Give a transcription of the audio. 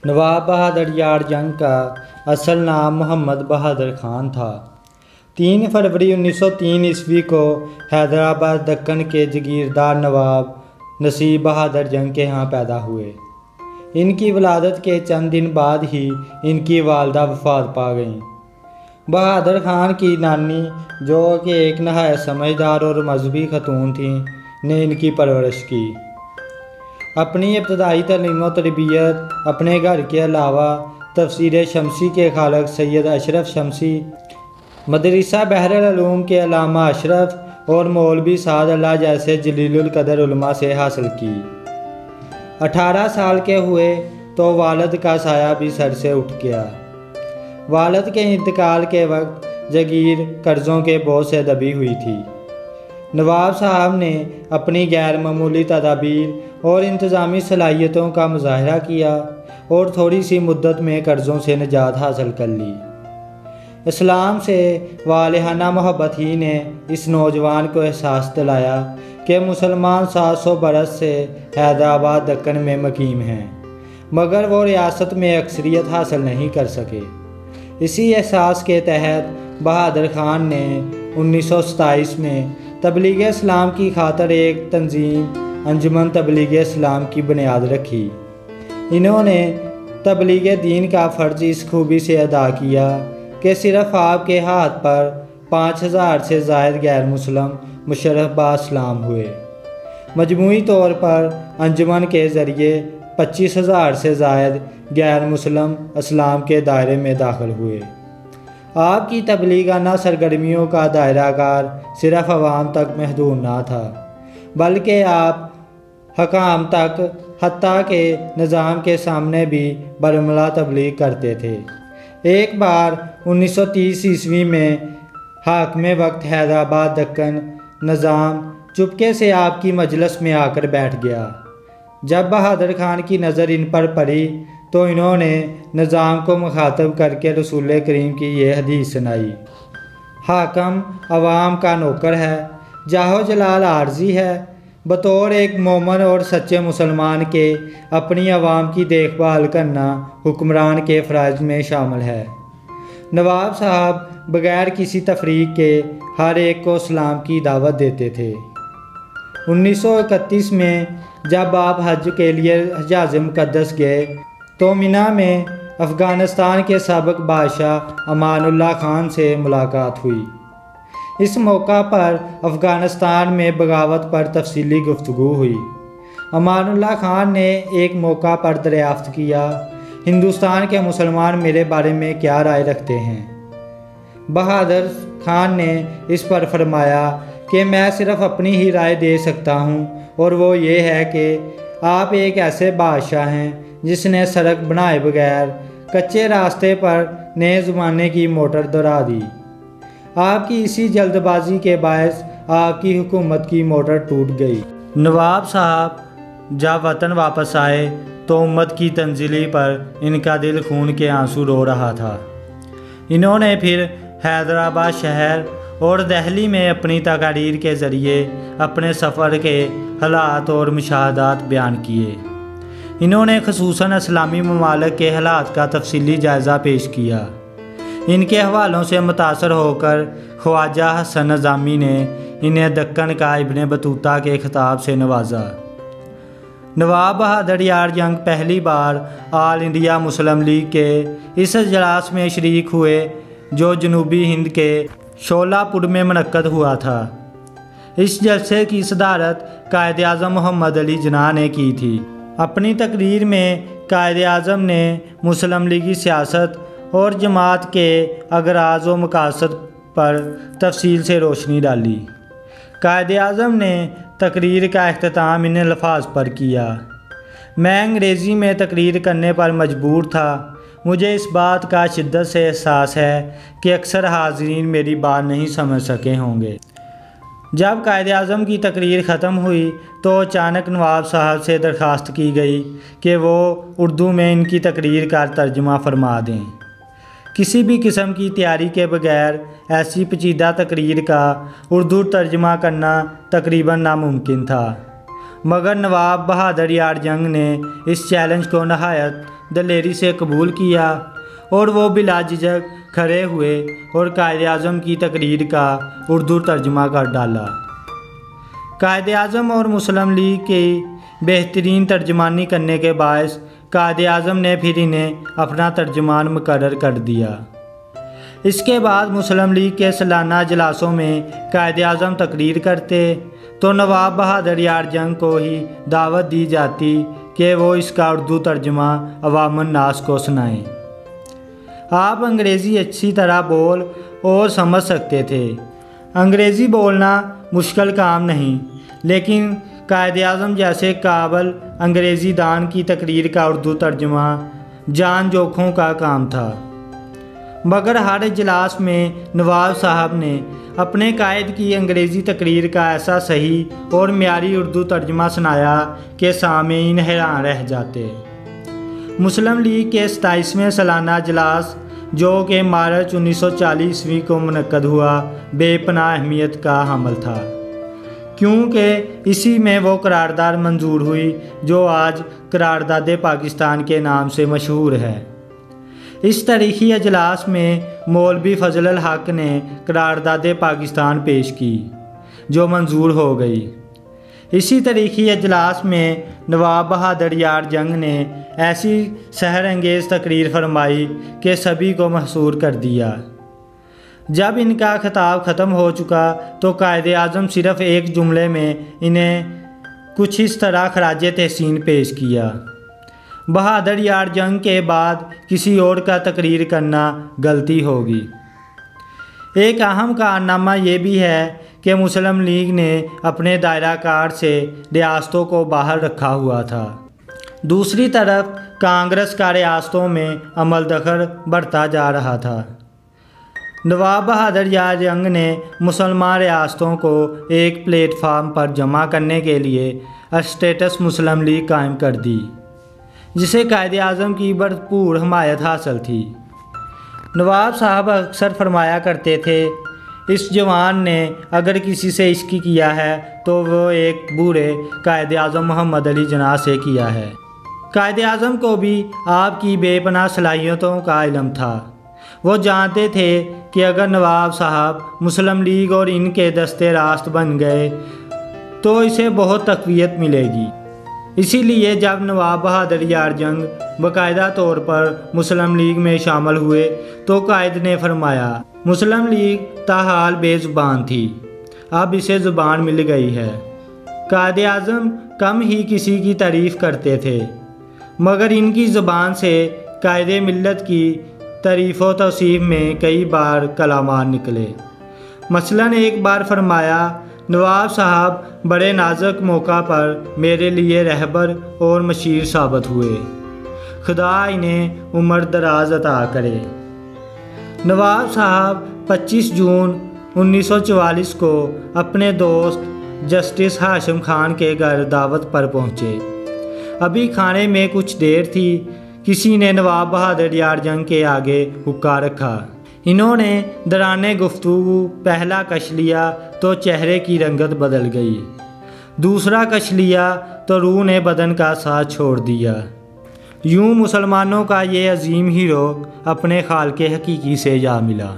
نواب بہادر یار جنگ کا اصل نام محمد بہادر خان تھا۔ 3 فروری 1903 عیسوی کو حیدرآباد دکن کے جگیردار نواب نصیب بہادر جنگ کے ہاں پیدا ہوئے۔ ان کی ولادت کے چند دن بعد ہی ان کی والدہ وفات پا گئیں۔ بہادر خان کی نانی، جو کہ ایک نہایت سمجھدار اور مذہبی خاتون تھیں، نے ان کی پرورش کی۔ اپنی ابتدائی تعلیم و تربیت اپنے گھر کے علاوہ تفسیر شمسی کے خالق سید اشرف شمسی، مدرسہ بحر العلوم کے علامہ اشرف اور مولوی سعد اللہ جیسے جلیل القدر علماء سے حاصل کی۔ 18 سال کے ہوئے تو والد کا سایہ بھی سر سے اٹھ گیا۔ والد کے انتقال کے وقت جگیر قرضوں کے بوجھ سے دبی ہوئی تھی۔ نواب صاحب نے اپنی غیر معمولی تدابیر اور انتظامی صلاحیتوں کا مظاہرہ کیا اور تھوڑی سی مدت میں قرضوں سے نجات حاصل کر لی۔ اسلام سے والہانہ محبت ہی نے اس نوجوان کو احساس دلایا کہ مسلمان 700 برس سے حیدرآباد دکن میں مقیم ہیں، مگر وہ ریاست میں اکثریت حاصل نہیں کر سکے۔ اسی احساس کے تحت بہادر خان نے 1927 میں تبلیغ اسلام کی خاطر ایک تنظیم انجمن تبلیغ اسلام کی بنیاد رکھی۔ انہوں نے تبلیغ دین کا فرض اس خوبی سے ادا کیا کہ صرف آپ کے ہاتھ پر 5000 سے زائد غیر مسلم مشرف با اسلام ہوئے۔ مجموعی طور پر انجمن کے ذریعے 25000 سے زائد غیر مسلم اسلام کے دائرے میں داخل ہوئے۔ آپ کی تبلیغانہ سرگرمیوں کا دائرہ کار صرف عوام تک محدود نہ تھا، بلکہ آپ حکام تک، حتیٰ کہ نظام کے سامنے بھی برملا تبلیغ کرتے تھے۔ ایک بار 1930 عیسوی میں حاکم وقت حیدرآباد دکن نظام چپکے سے آپ کی مجلس میں آ کر بیٹھ گیا۔ جب بہادر خان کی نظر ان پر پڑی تو انہوں نے نظام کو مخاطب کر کے رسول کریم کی یہ حدیث سنائی: حاکم عوام کا نوکر ہے، جاہ و جلال عارضی ہے، بطور ایک مومن اور سچے مسلمان کے اپنی عوام کی دیکھ بھال کرنا حکمران کے فرائض میں شامل ہے۔ نواب صاحب بغیر کسی تفریق کے ہر ایک کو اسلام کی دعوت دیتے تھے۔ 1931 میں جب آپ حج کے لیے حجاز مقدس گئے تو منی میں افغانستان کے سابق بادشاہ امان اللہ خان سے ملاقات ہوئی۔ اس موقع پر افغانستان میں بغاوت پر تفصیلی گفتگو ہوئی۔ امان اللہ خان نے ایک موقع پر دریافت کیا: ہندوستان کے مسلمان میرے بارے میں کیا رائے رکھتے ہیں؟ بہادر خان نے اس پر فرمایا کہ میں صرف اپنی ہی رائے دے سکتا ہوں، اور وہ یہ ہے کہ آپ ایک ایسے بادشاہ ہیں جس نے سڑک بنائے بغیر کچے راستے پر نئے زمانے کی موٹر دوڑا دی۔ آپ کی اسی جلد بازی کے باعث آپ کی حکومت کی موٹر ٹوٹ گئی۔ نواب صاحب جب وطن واپس آئے تو امت کی تنزلی پر ان کا دل خون کے آنسو رو رہا تھا۔ انہوں نے پھر حیدرآباد شہر اور دہلی میں اپنی تقاریر کے ذریعے اپنے سفر کے حالات اور مشاہدات بیان کیے۔ انہوں نے خصوصاً اسلامی ممالک کے حالات کا تفصیلی جائزہ پیش کیا۔ ان کے حوالوں سے متاثر ہو کر خواجہ حسن نظامی نے انہیں دکن کا ابن بطوطہ کے خطاب سے نوازا۔ نواب بہادر یار جنگ پہلی بار آل انڈیا مسلم لیگ کے اس اجلاس میں شریک ہوئے جو جنوبی ہند کے شولہ پور میں منعقد ہوا تھا۔ اس جلسے کی صدارت قائد اعظم محمد علی جناح نے کی تھی۔ اپنی تقریر میں قائد اعظم نے مسلم لیگی سیاست اور جماعت کے اغراض و مقاصد پر تفصیل سے روشنی ڈالی۔ قائد اعظم نے تقریر کا اختتام ان الفاظ پر کیا: میں انگریزی میں تقریر کرنے پر مجبور تھا۔ مجھے اس بات کا شدت سے احساس ہے کہ اکثر حاضرین میری بات نہیں سمجھ سکے ہوں گے۔ جب قائد اعظم کی تقریر ختم ہوئی تو اچانک نواب صاحب سے درخواست کی گئی کہ وہ اردو میں ان کی تقریر کا ترجمہ فرما دیں۔ کسی بھی قسم کی تیاری کے بغیر ایسی پیچیدہ تقریر کا اردو ترجمہ کرنا تقریباً ناممکن تھا، مگر نواب بہادر یار جنگ نے اس چیلنج کو نہایت دلیری سے قبول کیا اور وہ بلا جھجک کھڑے ہوئے اور قائد اعظم کی تقریر کا اردو ترجمہ کر ڈالا۔ قائد اعظم اور مسلم لیگ کی بہترین ترجمانی کرنے کے باعث قائد اعظم نے پھر انہیں اپنا ترجمان مقرر کر دیا۔ اس کے بعد مسلم لیگ کے سالانہ اجلاسوں میں قائد اعظم تقریر کرتے تو نواب بہادر یار جنگ کو ہی دعوت دی جاتی کہ وہ اس کا اردو ترجمہ عوام الناس کو سنائیں۔ آپ انگریزی اچھی طرح بول اور سمجھ سکتے تھے۔ انگریزی بولنا مشکل کام نہیں، لیکن قائد اعظم جیسے قابل انگریزی دان کی تقریر کا اردو ترجمہ جان جوکھوں کا کام تھا۔ مگر ہر اجلاس میں نواب صاحب نے اپنے قائد کی انگریزی تقریر کا ایسا صحیح اور معیاری اردو ترجمہ سنایا کہ سامعین حیران رہ جاتے۔ مسلم لیگ کے 27ویں سالانہ اجلاس جو کہ مارچ 1940 کو منعقد ہوا بے پناہ اہمیت کا حامل تھا، کیونکہ اسی میں وہ قرارداد منظور ہوئی جو آج قرارداد پاکستان کے نام سے مشہور ہے۔ اس تاریخی اجلاس میں مولوی فضل الحق نے قرارداد پاکستان پیش کی جو منظور ہو گئی۔ اسی تاریخی اجلاس میں نواب بہادر یار جنگ نے ایسی سحر انگیز تقریر فرمائی کہ سبھی کو محصور کر دیا۔ جب ان کا خطاب ختم ہو چکا تو قائد اعظم صرف ایک جملے میں انہیں کچھ اس طرح خراج تحسین پیش کیا: بہادر یار جنگ کے بعد کسی اور کا تقریر کرنا غلطی ہوگی۔ ایک اہم کارنامہ یہ بھی ہے کہ مسلم لیگ نے اپنے دائرہ کار سے ریاستوں کو باہر رکھا ہوا تھا۔ دوسری طرف کانگریس کا ریاستوں میں عمل دخل بڑھتا جا رہا تھا۔ نواب بہادر یار جنگ نے مسلمان ریاستوں کو ایک پلیٹ فارم پر جمع کرنے کے لیے اسٹیٹس مسلم لیگ قائم کر دی، جسے قائد اعظم کی بھرپور حمایت حاصل تھی۔ نواب صاحب اکثر فرمایا کرتے تھے، اس جوان نے اگر کسی سے عشق کیا ہے تو وہ ایک بوڑھے قائد اعظم محمد علی جناح سے کیا ہے۔ قائد اعظم کو بھی آپ کی بے پناہ صلاحیتوں کا علم تھا۔ وہ جانتے تھے کہ اگر نواب صاحب مسلم لیگ اور ان کے دستے راست بن گئے تو اسے بہت تقویت ملے گی۔ اسی لیے جب نواب بہادر یار جنگ باقاعدہ طور پر مسلم لیگ میں شامل ہوئے تو قائد نے فرمایا، مسلم لیگ تاحال بے زبان تھی، اب اسے زبان مل گئی ہے۔ قائد اعظم کم ہی کسی کی تعریف کرتے تھے، مگر ان کی زبان سے قائد ملت کی تعریف و توصیف میں کئی بار کلمات نکلے۔ مثلاً ایک بار فرمایا، نواب صاحب بڑے نازک موقع پر میرے لیے رہبر اور مشیر ثابت ہوئے، خدا انہیں عمر دراز عطا کرے۔ نواب صاحب 25 جون 1944 کو اپنے دوست جسٹس ہاشم خان کے گھر دعوت پر پہنچے۔ ابھی کھانے میں کچھ دیر تھی، کسی نے نواب بہادر یار جنگ کے آگے حقہ رکھا۔ انہوں نے دوران گفتگو پہلا کش لیا تو چہرے کی رنگت بدل گئی، دوسرا کش لیا تو روح نے بدن کا ساتھ چھوڑ دیا۔ یوں مسلمانوں کا یہ عظیم ہیرو اپنے خالق حقیقی سے جا ملا۔